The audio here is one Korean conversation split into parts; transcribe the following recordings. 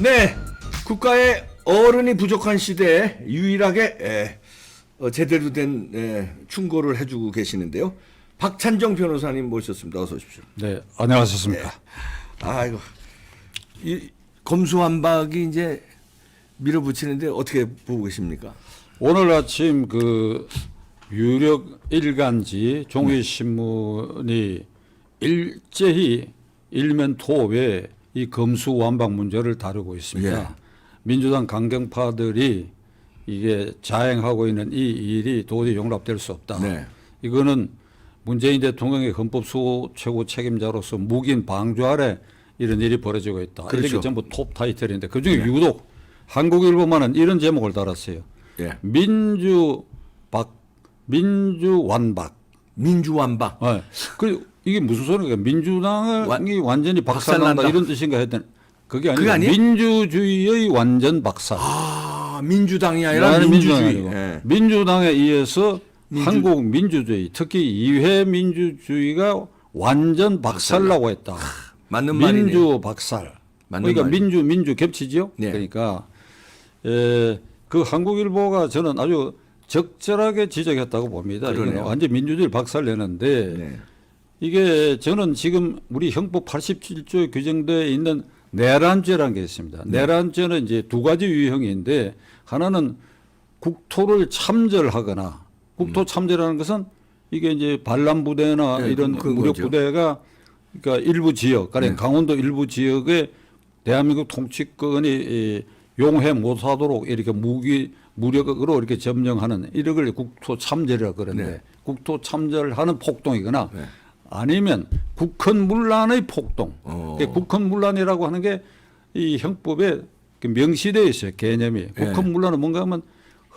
네, 국가의 어른이 부족한 시대에 유일하게 제대로 된 충고를 해주고 계시는데요. 박찬정 변호사님 모셨습니다. 어서 오십시오. 네, 안녕하셨습니까? 아이고, 이 검수완박이 이제 밀어붙이는데 어떻게 보고 계십니까? 오늘 아침 그 유력 일간지 종이신문이 일제히 일면 토업에 이 검수완박 문제를 다루고 있습니다. 예. 민주당 강경파들이 이게 자행하고 있는 이 일이 도저히 용납될 수 없다. 네. 이거는 문재인 대통령의 헌법수호 최고 책임자로서 묵인 방조 아래 이런 일이 벌어지고 있다. 그렇죠. 이게 전부 톱 타이틀인데 그중에 유독 한국일보만은 이런 제목을 달았어요. 예. 민주완박. 민주완박. 그 이게 무슨 소리인가? 민주당이 완전히 박살난다 박살난다. 이런 뜻인가 했더니 그게 그게 아니고 아니에요? 민주주의의 완전 박살. 아, 민주당이 아니라 나는 민주주의. 민주당이 아니고 예. 민주당에 의해서 한국 민주주의, 특히 이회 민주주의가 완전 박살나고 했다. 맞는 말이네요. 민주 박살. 맞는 그러니까 말이에요. 민주 겹치죠. 네. 그러니까 그 한국일보가 저는 아주 적절하게 지적했다고 봅니다. 그러네요. 이거는 완전 민주주의 박살내는데 네. 이게 저는 지금 우리 형법 87조에 규정되어 있는 내란죄라는 게 있습니다. 네. 내란죄는 이제 두 가지 유형인데 하나는 국토를 참절하거나 국토 참절하는 것은 이게 이제 반란 부대나 네, 이런 그건 무력 거죠. 부대가 그러니까 일부 지역, 그러니까 네. 강원도 일부 지역에 대한민국 통치권이 용해 못하도록 이렇게 무력으로 이렇게 점령하는 이런 걸 국토 참절이라고 그러는데 네. 국토 참절하는 폭동이거나 네. 아니면 국헌문란의 폭동. 그러니까 국헌문란이라고 하는 게 이 형법에 명시되어 있어요. 개념이. 국헌문란은 뭔가 하면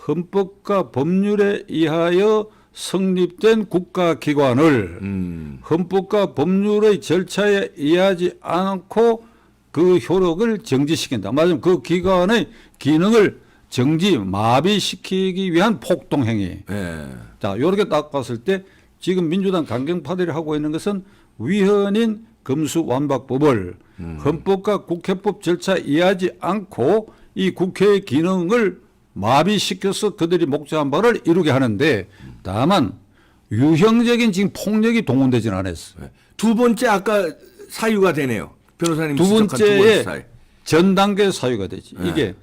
헌법과 법률에 의하여 성립된 국가기관을 헌법과 법률의 절차에 의하지 않고 그 효력을 정지시킨다. 말하자면 그 기관의 기능을 정지, 마비시키기 위한 폭동행위. 예. 자, 이렇게 딱 봤을 때 지금 민주당 강경파들이 하고 있는 것은 위헌인 검수완박법을 헌법과 국회법 절차에 의하지 않고 이 국회의 기능을 마비시켜서 그들이 목적한 바를 이루게 하는데 다만 유형적인 지금 폭력이 동원되지는 않았어요. 두 번째 아까 사유가 되네요. 변호사님 두 지적한 두 번째 번째에 사유. 전 단계 사유가 되지. 이게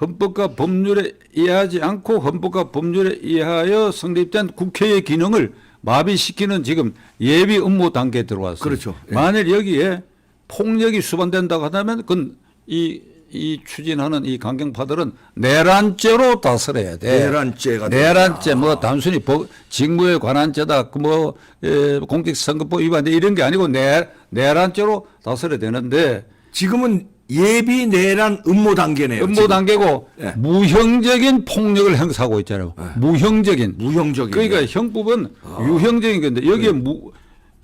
헌법과 법률에 의하지 않고 헌법과 법률에 의하여 성립된 국회의 기능을 마비시키는 지금 예비 업무 단계에 들어왔어요. 그렇죠. 예. 만일 여기에 폭력이 수반된다고 한다면 그건 이 추진하는 이 강경파들은 내란죄로 다스려야 돼. 내란죄가 내란죄 뭐 단순히 직무에 관한 죄다 뭐 공직선거법 위반 이런 게 아니고 내란죄로 다스려야 되는데 지금은 예비 내란 음모 단계네요. 업무 지금. 단계고 예. 무형적인 폭력을 행사하고 있잖아요. 무형적인. 무형적인. 그러니까 형법은 유형적인 건데 여기에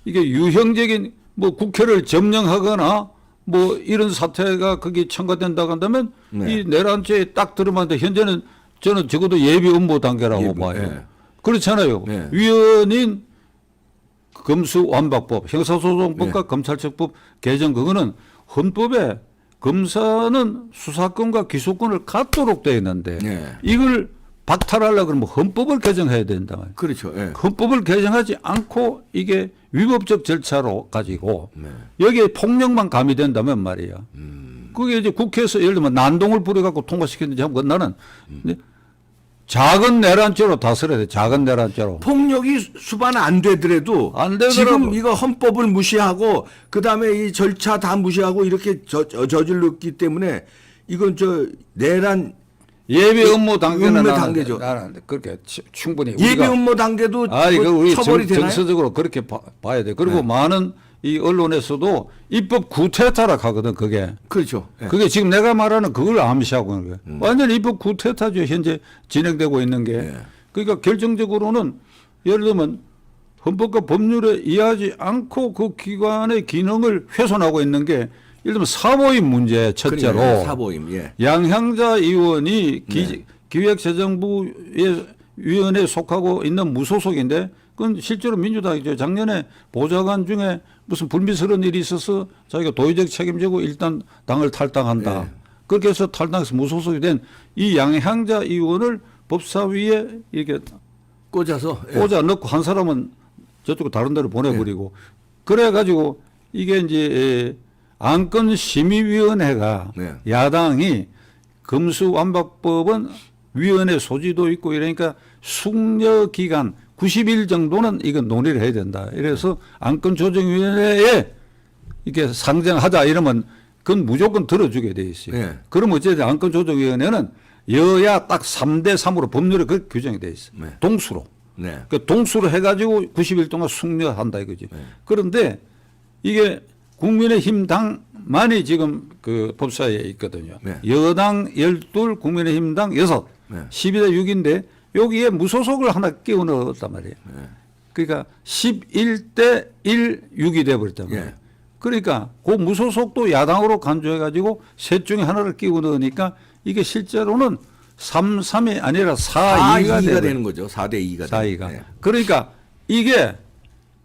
이게 유형적인 뭐 국회를 점령하거나 뭐 이런 사태가 거기 첨가된다고 한다면 네. 이 내란죄에 딱 들어맞는데 현재는 저는 적어도 예비 업무 단계라고 예비, 봐요. 예. 그렇잖아요. 네. 위헌인 검수완박법, 형사소송법과 네. 검찰청법 개정 그거는 헌법에 검사는 수사권과 기소권을 갖도록 되어 있는데 네. 이걸 박탈하려고 그러면 헌법을 개정해야 된다. 그렇죠. 예. 헌법을 개정하지 않고 이게 위법적 절차로 가지고 네. 여기에 폭력만 가미된다면 말이야. 그게 이제 국회에서 예를 들면 난동을 부려갖고 통과시켰는지 하면 나는 작은 내란죄로 다스려야 돼. 작은 내란죄로. 폭력이 수반 안 되더라도 안 되더라도 지금 이거 헌법을 무시하고 그다음에 이 절차 다 무시하고 이렇게 저질렀기 때문에 이건 저 내란 예비 업무 단계는 업무 나는 단계죠. 나는 그렇게 충분히 예비 우리가 업무 단계도 이거 뭐 우리 처벌이 되나요? 정서적으로 그렇게 봐야 돼. 그리고 네. 많은 이 언론에서도 입법 구태타락 하거든, 그게. 그렇죠. 예. 그게 지금 내가 말하는 그걸 암시하고 있는 거예요. 완전히 입법 구태타죠, 현재 진행되고 있는 게. 네. 그러니까 결정적으로는 예를 들면 헌법과 법률에 의하지 않고 그 기관의 기능을 훼손하고 있는 게 예를 들면 사보임 문제 첫째로. 그러니까요. 사보임. 예. 양향자 의원이 기획재정부위원회에 속하고 있는 무소속인데 그건 실제로 민주당이죠. 작년에 보좌관 중에 무슨 불미스러운 일이 있어서 자기가 도의적 책임지고 일단 당을 탈당한다. 네. 그렇게 해서 탈당해서 무소속이 된 이 양향자 의원을 법사위에 이렇게 꽂아서 꽂아 넣고 한 사람은 저쪽 다른 데로 보내버리고 그래가지고 이게 이제 안건심의위원회가 네. 야당이 금수완박법은 위원회 소지도 있고 이러니까 숙려 기간 90일 정도는 이건 논의를 해야 된다. 이래서 안건조정위원회에 이렇게 상정하자 이러면 그건 무조건 들어주게 돼 있어요. 네. 그럼 어쨌든 안건조정위원회는 여야 딱 3대 3으로 법률에 그렇게 규정이 돼 있어요. 네. 동수로. 네. 그 동수로 해가지고 90일 동안 숙려한다 이거지. 그런데 이게 국민의힘 당만이 지금 그 법사위에 있거든요. 네. 여당 12, 국민의힘 당 6, 네. 12대 6인데 여기에 무소속을 하나 끼워 넣었단 말이에요. 그러니까 11대 1, 6이 돼버렸단 말이에요. 예. 그러니까 그 무소속도 야당으로 간주해가지고 셋 중에 하나를 끼워 넣으니까 이게 실제로는 3-3이 아니라 4-2가 4-2가 되는 거죠. 4대2가. 4-2가. 그러니까 이게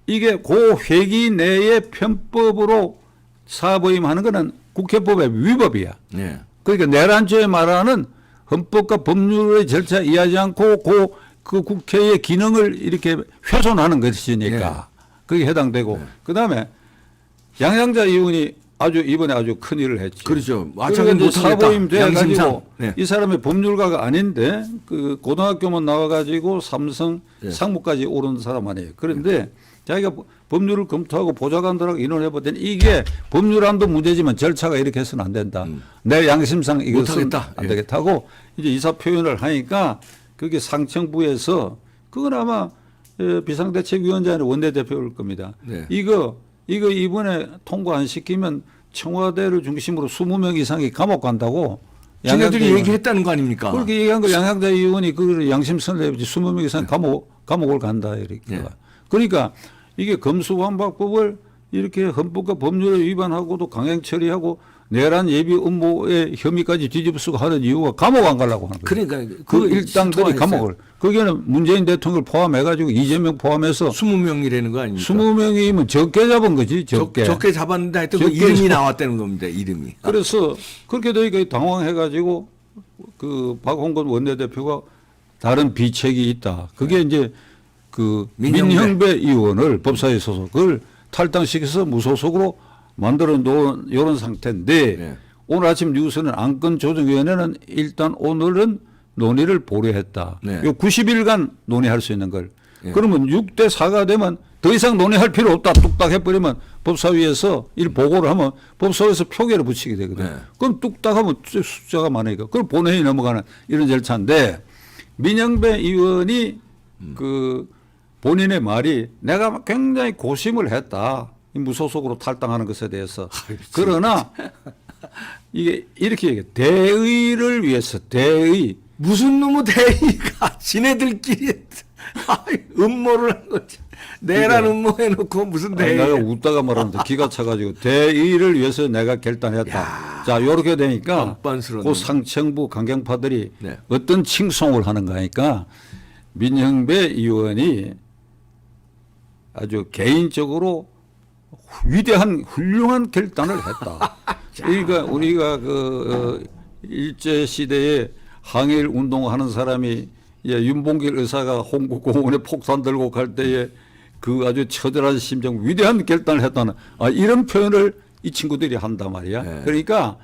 그 회기 내의 편법으로 사보임하는 거는 국회법의 위법이야. 네. 그러니까 내란죄에 말하는 헌법과 법률의 절차 이해하지 않고 그 국회의 기능을 이렇게 훼손하는 것이니까 그게 해당되고 그다음에 양양자 의원이 이번에 아주 큰 일을 했죠. 그렇죠. 그리고 이제 사보임 돼가지고 양심상. 네. 이 사람이 법률가가 아닌데 그 고등학교만 나와가지고 삼성 네. 상무까지 오른 사람 아니에요. 그런데 자기가 법률을 검토하고 보좌관들하고 의논해보더니 이게 법률안도 문제지만 절차가 이렇게 해서는 안 된다. 내 양심상 이것은 못하겠다. 안 예. 되겠다 하고 이제 이사 표현을 하니까 그게 상청부에서 그건 아마 비상대책위원장의 원내대표일 겁니다. 네. 이거 이번에 통과 안 시키면 청와대를 중심으로 20명 이상이 감옥 간다고. 지네들이 얘기했다는 거 아닙니까? 그렇게 얘기한 거 양양자 의원이 그 양심선을 내지 20명 이상 감옥을 간다 이렇게. 네. 그러니까 이게 검수완박법을 이렇게 헌법과 법률에 위반하고도 강행 처리하고 내란 예비 음모의 혐의까지 뒤집어쓰고 하는 이유가 감옥 안 가려고 하는 거예요. 그러니까 그 일당들이 감옥을. 거기에는 문재인 대통령을 포함해가지고 이재명 포함해서 20명이라는 거 아닙니까? 20명이면 적게 잡은 거지. 적게 잡았는데 하여튼 그 적게 이름이 잡- 나왔다는 겁니다. 이름이. 그래서 그렇게 되니까 당황해가지고 그 박홍근 원내대표가 다른 비책이 있다. 그게 이제 그 민형배 의원을 법사위 소속을 탈당시켜서 무소속으로 만들어 놓은 이런 상태인데 네. 오늘 아침 뉴스는 안건조정위원회는 일단 오늘은 논의를 보류했다. 네. 요 90일간 논의할 수 있는 걸. 네. 그러면 6대 4가 되면 더 이상 논의할 필요 없다. 뚝딱 해버리면 법사위에서 일 보고를 하면 법사위에서 표결을 붙이게 되거든. 네. 그럼 뚝딱 하면 숫자가 많으니까. 그걸 본회의 넘어가는 이런 절차인데 민영배 의원이 그 본인의 말이 내가 굉장히 고심을 했다. 이 무소속으로 탈당하는 것에 대해서. 그러나 이게 이렇게 얘기해. 대의를 위해서 대의. 무슨 놈의 대의가 지네들끼리 음모를 한 거지. 내란 음모 해놓고 무슨 대의. 내가 웃다가 말하는데 기가 차가지고 대의를 위해서 내가 결단했다. 자, 요렇게 되니까 뻔뻔스러운 그 상층부 강경파들이 네. 어떤 칭송을 하는가 하니까 민형배 의원이 아주 개인적으로 위대한 훌륭한 결단을 했다. 그러니까 우리가 일제 시대에 항일 운동하는 사람이 윤봉길 의사가 홍국공원에 폭탄 들고 갈 때에 그 아주 처절한 심정, 위대한 결단을 했다는 이런 표현을 이 친구들이 한단 말이야. 네. 그러니까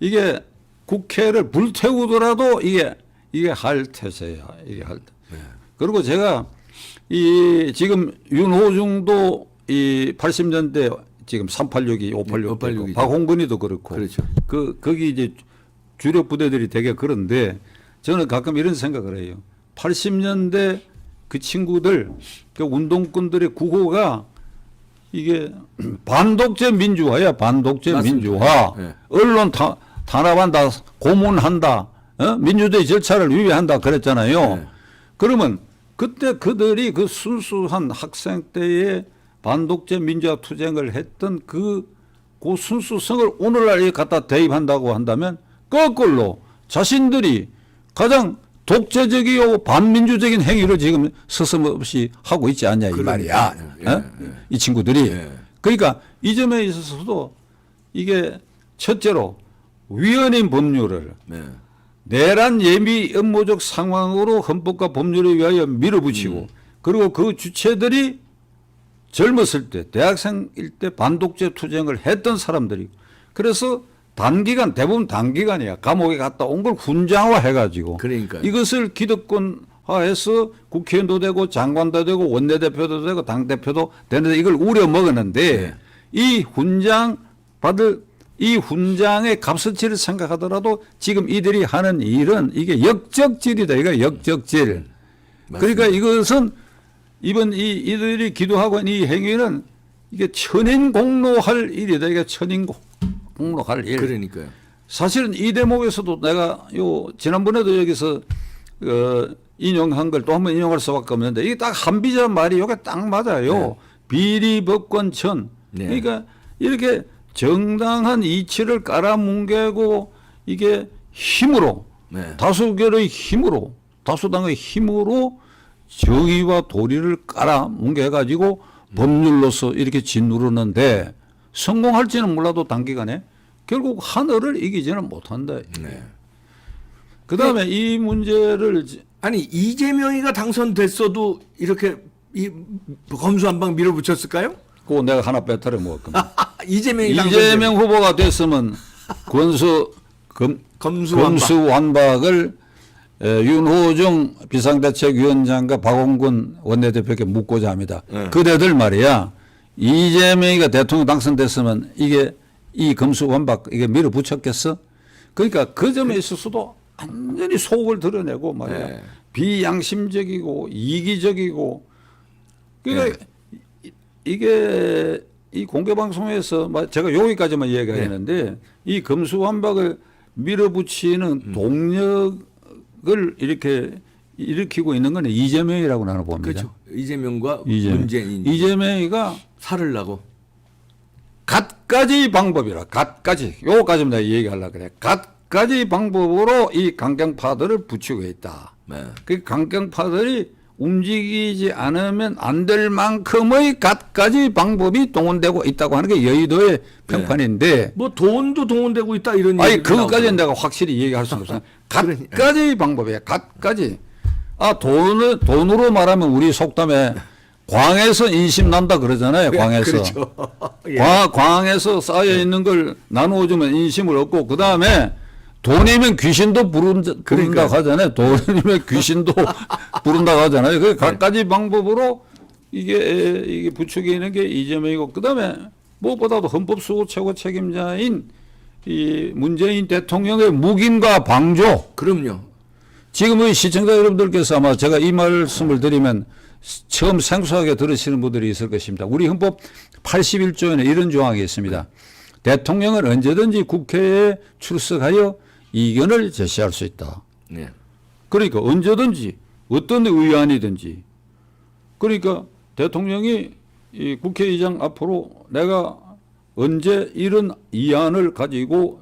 이게 국회를 불태우더라도 이게 할 태세야. 이게 할 태. 네. 그리고 제가 지금 윤호중도 80년대 지금 386이 586, 586 이죠. 박홍근이도 그렇고. 그렇죠. 거기 이제 주력 부대들이 되게 그런데 저는 가끔 이런 생각을 해요. 80년대 그 친구들, 그 운동권들의 구호가 이게 반독재 민주화야, 반독재 맞습니다. 민주화. 네. 언론 탄압한다, 고문한다, 민주주의 절차를 위배한다 그랬잖아요. 네. 그러면 그때 그들이 그 순수한 학생 때에 반독재 민주화 투쟁을 했던 그 순수성을 오늘날 갖다 대입한다고 한다면 거꾸로 자신들이 가장 독재적이고 반민주적인 행위를 지금 서슴없이 하고 있지 않냐 이 말이야. 이 친구들이. 예. 그러니까 이 점에 있어서도 이게 첫째로 위헌인 법률을 네. 내란 예비 음모적 상황으로 헌법과 법률에 의하여 밀어붙이고 그리고 그 주체들이 젊었을 때 대학생일 때 반독재 투쟁을 했던 사람들이고 그래서 단기간 대부분 단기간이야 감옥에 갔다 온 걸 훈장화 해가지고 그러니까요. 이것을 기득권화해서 국회의원도 되고 장관도 되고 원내대표도 되고 당대표도 되는데 이걸 우려 먹었는데 네. 이 훈장 받을 이 훈장의 값어치를 생각하더라도 지금 이들이 하는 일은 이게 역적질이다. 이거 역적질. 그러니까 이것은 이번 이들이 기도하고 있는 이 행위는 이게 천인공로할 일이다. 이게 천인공로할 일. 그러니까요. 사실은 이 대목에서도 내가 지난번에도 여기서 인용한 걸 또 한번 인용할 수밖에 없는데 이게 딱 한비자 말이 이게 딱 맞아요. 네. 비리법권천. 네. 그러니까 이렇게 정당한 이치를 깔아뭉개고 이게 힘으로 네. 다수결의 힘으로 다수당의 힘으로 정의와 도리를 깔아뭉개 가지고 법률로서 이렇게 짓누르는데 성공할지는 몰라도 단기간에 결국 하늘을 이기지는 못한다. 네. 그다음에 이 문제를 아니 이재명이가 당선됐어도 이렇게 이 검수한방 밀어붙였을까요? 그거 내가 하나 빼타려 먹을 겁니다. 이재명이 이재명 후보가 됐으면 검수완박을 윤호중 비상대책위원장과 박홍근 원내대표에게 묻고자 합니다. 네. 그대들 말이야 이재명이가 대통령 당선됐으면 이게 이 검수완박 이게 밀어붙였겠어? 그러니까 그 점에 있어서도 완전히 속을 드러내고 말이야 네. 비양심적이고 이기적이고 그러니까 네. 이게 이 공개방송에서 제가 여기까지만 얘기했는데 이 검수완박을 밀어붙이는 동력을 이렇게 일으키고 있는 건 이재명이라고 나는 봅니다. 그렇죠. 이재명과 문재인 이재명이가 살을 나고 갖가지 방법이라 갖가지 요거까지만 내가 얘기하려고 그래. 갖가지 방법으로 이 강경파들을 붙이고 있다. 네. 그 강경파들이 움직이지 않으면 안 될 만큼의 갖가지 방법이 동원되고 있다고 하는 게 여의도의 평판인데 뭐 돈도 동원되고 있다 이런 아니 얘기도 그것까지는 나오고. 내가 확실히 얘기할 수가 없어요. 그러니- 갖가지 방법이에요. 갖가지. 돈으로 말하면 우리 속담에 광에서 인심 난다 그러잖아요. 광에서. 그렇죠. 예. 광에서 쌓여 있는 걸 나누어 주면 인심을 얻고 그다음에 돈이면 귀신도 부른다고 하잖아요. 돈이면 귀신도 부른다고 하잖아요. 그 갖가지 방법으로 이게 부추기는 게 이재명이고 그다음에 무엇보다도 헌법수호 최고 책임자인 이 문재인 대통령의 묵인과 방조. 그럼요. 지금 의 시청자 여러분들께서 아마 제가 이 말씀을 드리면 처음 생소하게 들으시는 분들이 있을 것입니다. 우리 헌법 81조에는 이런 조항이 있습니다. 대통령은 언제든지 국회에 출석하여 이견을 제시할 수 있다. 네. 그러니까 언제든지 어떤 의안이든지 그러니까 대통령이 이 국회의장 앞으로 내가 언제 이런 이안을 가지고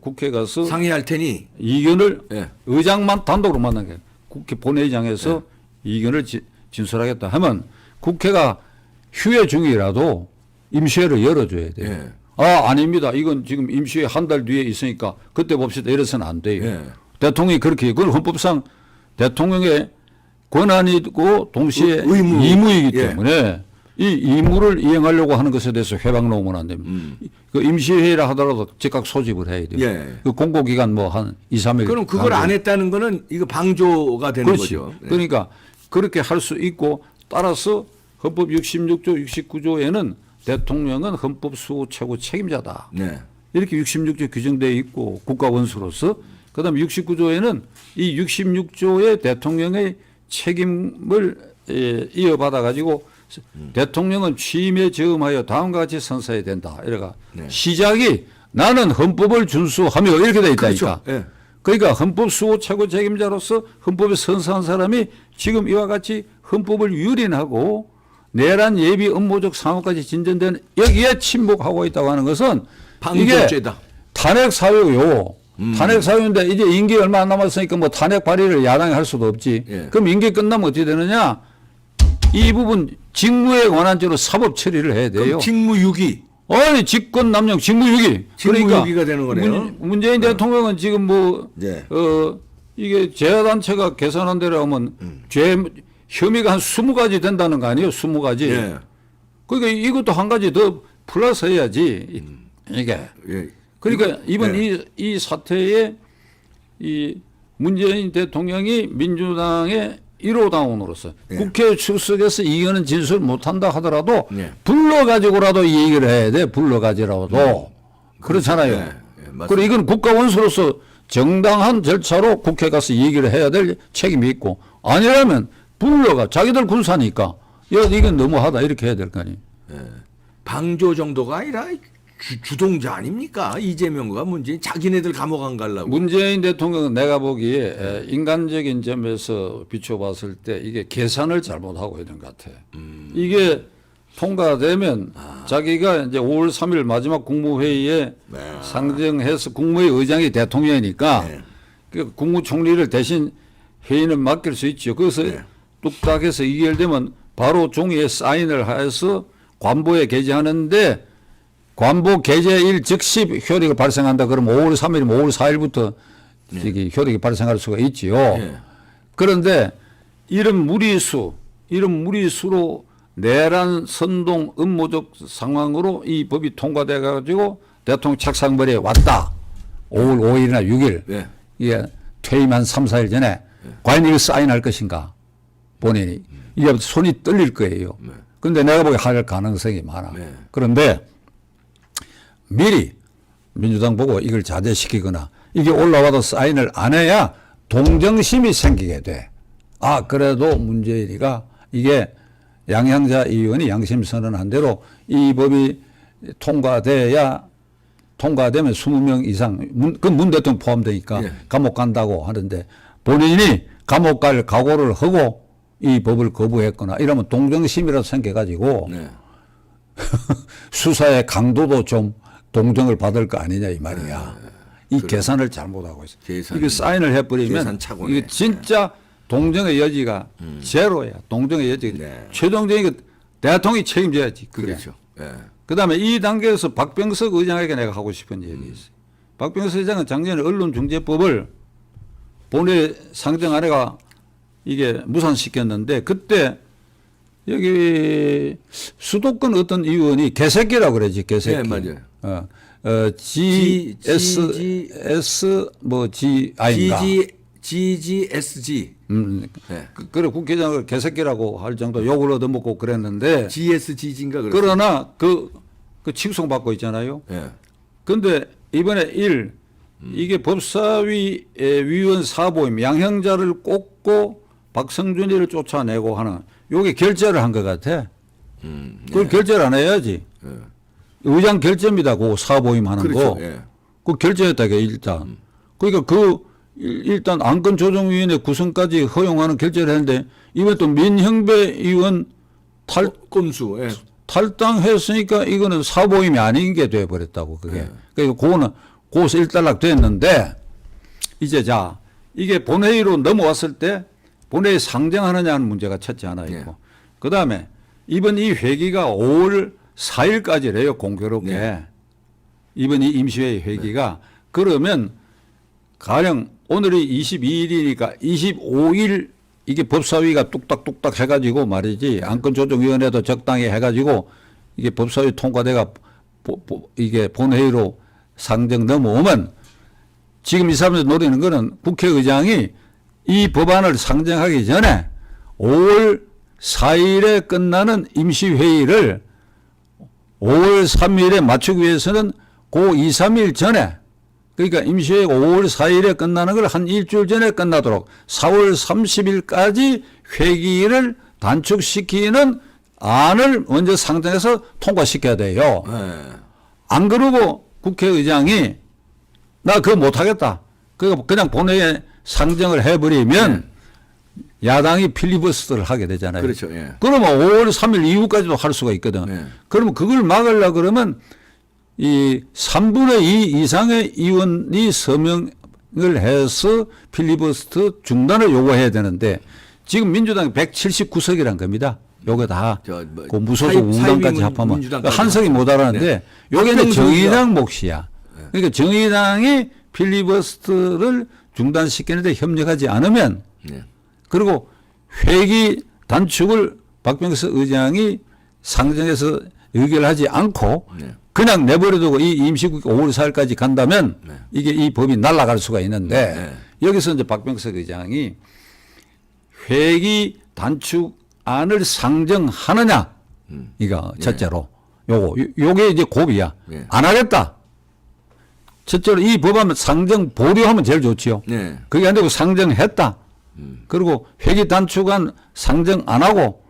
국회에 가서 상의할 테니 이견을 예. 의장만 단독으로 만난 게 국회 본회의장에서 이견을 진술하겠다 하면 국회가 휴회 중이라도 임시회를 열어줘야 돼요. 예. 아닙니다. 이건 지금 임시회 한 달 뒤에 있으니까 그때 봅시다. 이래서는 안 돼요. 예. 대통령이 그렇게 그건 헌법상 대통령의 권한이고 동시에 의무. 이무이기 예. 때문에 이 의무를 이행하려고 하는 것에 대해서 회방 놓으면 안 됩니다. 그 임시회의라 하더라도 즉각 소집을 해야 돼요. 예. 그 공고기간 뭐 한 2, 3일. 그럼 그걸 안 했다는 거는 이거 방조가 되는 그렇지. 거죠. 네. 그러니까 그렇게 할 수 있고 따라서 헌법 66조, 69조에는 대통령은 헌법 수호 최고 책임자다. 네. 이렇게 66조 규정되어 있고 국가 원수로서 그다음에 69조에는 이 66조의 대통령의 책임을 이어받아 가지고 대통령은 취임에 저음하여 다음과 같이 선서해야 된다. 이래가 네. 시작이 나는 헌법을 준수하며 이렇게 돼 있다니까. 그렇죠. 예. 그러니까 헌법 수호 최고 책임자로서 헌법에 선서한 사람이 지금 이와 같이 헌법을 유린하고 내란 예비 음모적 상황까지 진전되는 여기에 침묵하고 있다고 하는 것은 이게 방조죄다. 탄핵 사유요. 탄핵 사유인데 이제 임기 얼마 안 남았으니까 뭐 탄핵 발의를 야당이 할 수도 없지. 예. 그럼 임기 끝나면 어떻게 되느냐? 이 부분 직무에 관한 죄로 사법 처리를 해야 돼요. 그럼 직무유기. 아니 직권 남용 직무유기. 직무유기가 되는 거네요. 문재인 대통령은 지금 뭐 네. 이게 재단체가 계산한 대로 하면 죄 혐의가 한 20가지 된다는 거 아니에요? 20가지. 예. 그러니까 이것도 한 가지 더 플러스 해야지. 이게. 예. 그러니까 이번 예. 이 사태에 이 문재인 대통령이 민주당의 1호 당원으로서 예. 국회 출석해서 이거는 진술 못한다 하더라도 예. 불러가지고라도 이 얘기를 해야 돼. 불러가지고라도. 그렇잖아요. 예. 예. 맞습니다. 그리고 이건 국가 원수로서 정당한 절차로 국회 가서 얘기를 해야 될 책임이 있고 아니라면 불러가 자기들 군사니까 야 이건 너무하다 이렇게 해야 될 거 아니에요. 방조 정도가 아니라 주동자 아닙니까? 이재명과 문재인 자기네들 감옥 안 가려고. 문재인 대통령은 내가 보기에 인간적인 점에서 비춰봤을 때 이게 계산을 잘못하고 있는 것 같아. 이게 통과되면 자기가 이제 5월 3일 마지막 국무회의에 상정해서 국무회의 의장이 대통령이니까 네. 그 국무총리를 대신 회의는 맡길 수 있죠. 그래서 뚝딱 해서 이결되면 바로 종이에 사인을 해서 관보에 게재하는데 관보 게재일 즉시 효력이 발생한다. 그러면 5월 3일이면 5월 4일부터 저기 효력이 발생할 수가 있지요. 네. 그런데 이런 무리수로 내란 선동 음모적 상황으로 이 법이 통과돼 가지고 대통령 책상벌이에 왔다. 5월 5일이나 6일. 네. 이게 퇴임 한 3, 4일 전에 과연 이걸 사인할 것인가 본인이. 이게 손이 떨릴 거예요. 그런데 내가 보기에 할 가능성이 많아. 네. 그런데 미리 민주당 보고 이걸 자제시키거나 이게 올라와도 사인을 안 해야 동정심이 생기게 돼. 아, 그래도 문재인이가 이게 양향자 의원이 양심 선언한 대로 이 법이 통과되면 20명 이상, 문 대통령 포함되니까 예. 감옥 간다고 하는데 본인이 감옥 갈 각오를 하고 이 법을 거부했거나 이러면 동정심이라도 생겨가지고 네. 수사의 강도도 좀 동정을 받을 거 아니냐 이 말이야. 이 계산을 잘못하고 있어. 이거 사인을 해버리면 계산 착오네. 이게 진짜 동정의 여지가 제로야. 동정의 여지가 네. 최종적인 대통령이 책임져야지. 그게. 그렇죠. 예. 그다음에 이 단계에서 박병석 의장에게 내가 하고 싶은 얘기 있어요. 박병석 의장은 작년에 언론중재법을 본회 상정 안에가 이게 무산시켰는데 그때 여기 수도권 어떤 의원이 개새끼라고 그러지 개새끼. 네, 맞아요. GSS 뭐 GI인가. GGSG. 네. 그래 국회의장을 개새끼라고 할 정도 욕을 얻어먹고 그랬는데 GSG인가 그랬어요. 그러나 그 칭송받고 있잖아요. 예. 근데 이번에 이게 법사위 위원 사보임 양형자를 꼽고 박성준이를 쫓아내고 하는 요게 결재를 한 것 같아. 그걸 결재를 안 해야지. 의장 결재입니다. 그 사보임 하는 그렇죠. 거. 예. 그 결재했다게 일단. 그러니까 일단 안건조정위원회 구성까지 허용하는 결재를 했는데 이번에 또 민형배 의원 꼼수. 예. 탈당했으니까 이거는 사보임이 아닌 게 돼버렸다고 그게. 그러니까 거기서 일단락 됐는데 이제 자 이게 본회의로 넘어왔을 때 본회의 상정하느냐는 문제가 첫째 하나 있고 네. 그다음에 이번 이 회기가 5월 4일까지래요 공교롭게. 네. 이번 이 임시회의 회기가 그러면 가령 오늘이 22일이니까 25일 이게 법사위가 뚝딱뚝딱 해가지고 말이지 안건조정위원회도 적당히 해가지고 이게 법사위 통과돼가 이게 본회의로 상정 넘어오면 지금 이 사람들 노리는 거는 국회의장이 이 법안을 상정하기 전에 5월 4일에 끝나는 임시회의를 5월 3일에 맞추기 위해서는 그 2, 3일 전에 그러니까 임시회의가 5월 4일에 끝나는 걸 한 일주일 전에 끝나도록 4월 30일까지 회기를 단축시키는 안을 먼저 상정해서 통과시켜야 돼요. 예. 안 그러고 국회의장이 나 그거 못하겠다. 그냥 본회의에 상정을 해버리면 야당이 필리버스터를 하게 되잖아요. 그렇죠. 예. 그러면 5월 3일 이후까지도 할 수가 있거든. 예. 그러면 그걸 막으려고 그러면 이 3분의 2 이상의 의원이 서명을 해서 필리버스터 중단을 요구해야 되는데 지금 민주당이 179석이란 겁니다. 요게 다 뭐 그 무소속 사이비 우당까지 합하면 민주당까지 한석이 못 알았는데 네. 요게 이제 박병석이가- 정의당 몫이야. 그러니까 정의당이 필리버스터를 중단시키는데 협력하지 않으면 네. 그리고 회기 단축을 박병석 의장이 상정해서 의결하지 않고 네. 그냥 내버려두고 이 임시국회 5월 4일까지 간다면 네. 이게 이 법이 날아갈 수가 있는데 네. 여기서 이제 박병석 의장이 회기 단축안을 상정하느냐 이거 첫째로 요게 이제 고비야. 네. 안 하겠다. 첫째로 이 법안은 상정 보류하면 제일 좋지요. 네. 그게 안 되고 상정했다. 그리고 회기 단축안 상정 안 하고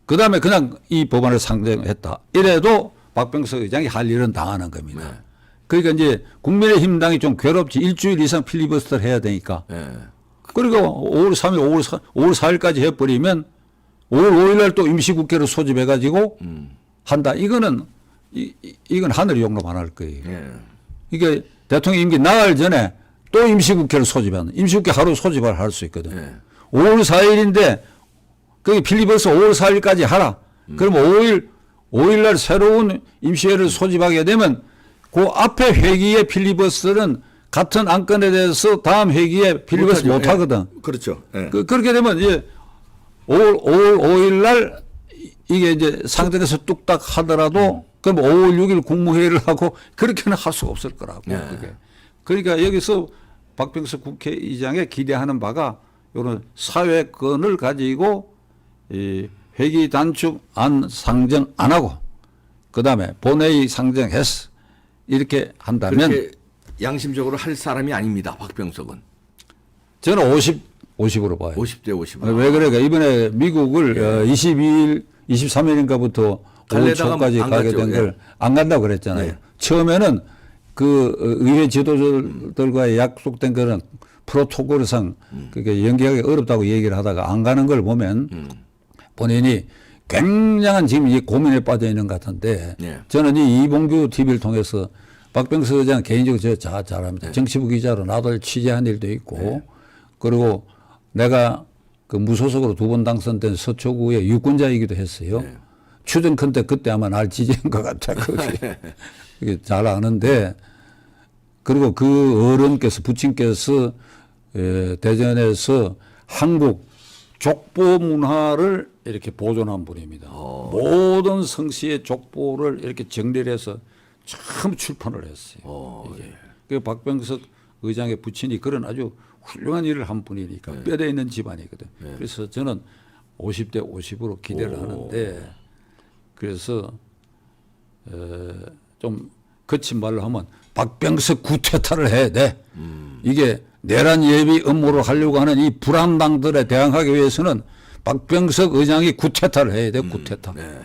그다음에 그냥 이 법안을 상정했다. 이래도 박병석 의장이 할 일은 당하는 겁니다. 네. 그러니까 이제 국민의힘당이 좀 괴롭지 일주일 이상 필리버스터를 해야 되니까. 네. 그러니까 5월 3일, 5월 4일까지 해버리면 5월 5일 날 또 임시국회를 소집해가지고 한다. 이건 하늘이 용납 안 할 거예요. 네. 이게 대통령 임기 나갈 전에 또 임시국회를 소집하는 임시국회 하루 소집을 할 수 있거든. 네. 5월 4일인데 그게 필리버스터 5월 4일까지 하라. 그럼 5일 날 새로운 임시회를 소집하게 되면 그 앞에 회기의 필리버스터는 같은 안건에 대해서 다음 회기에 필리버스터 못 하거든. 그렇죠. 예. 그렇게 되면 이제 5월 5일 날 이게 이제 상정해서 뚝딱 하더라도 그럼 5월 6일 국무회의를 하고 그렇게는 할 수가 없을 거라고. 네. 그게. 그러니까 여기서 박병석 국회의장에 기대하는 바가 이런 사회권을 가지고 이 회기 단축안 상정 안 하고 그다음에 본회의 상정했어. 이렇게 한다면 그렇게 양심적으로 할 사람이 아닙니다. 박병석은. 저는 50으로 봐요. 50대 50. 왜 그래가 이번에 미국을 22일, 23일인가부터 5월 갈래다가 초까지 안 가게 갔죠. 된 걸 안 간다고 그랬잖아요. 예. 처음에는 그 의회 지도자들과의 약속된 거는 프로토콜상 그게 연기하기 어렵다고 얘기를 하다가 안 가는 걸 보면 본인이 굉장한 지금 이 고민에 빠져 있는 것 같은데 예. 저는 이 이봉규 TV를 통해서 박병석 의장 개인적으로 저 잘합니다. 정치부 기자로 나도 취재한 일도 있고 그리고 내가 그 무소속으로 2번 당선된 서초구의 유권자이기도 했어요. 추정컨대 그때 아마 날 지지한 것 같아. 그게 잘 아는데 그리고 그 어른께서 부친께서 대전에서 한국 족보 문화를 이렇게 보존한 분입니다. 모든 성씨의 족보를 이렇게 정리를 해서 처음 출판을 했어요. 그 박병석 의장의 부친이 그런 아주 훌륭한 일을 한 분이니까 뼈대 있는 집안이거든. 그래서 저는 50대 50으로 기대를 하는데 그래서 좀 거친 말로 하면 박병석 구태타를 해야 돼. 이게 내란 예비 업무를 하려고 하는 이 불안당들에 대항하기 위해서는 박병석 의장이 구태타를 해야 돼. 구태타. 네.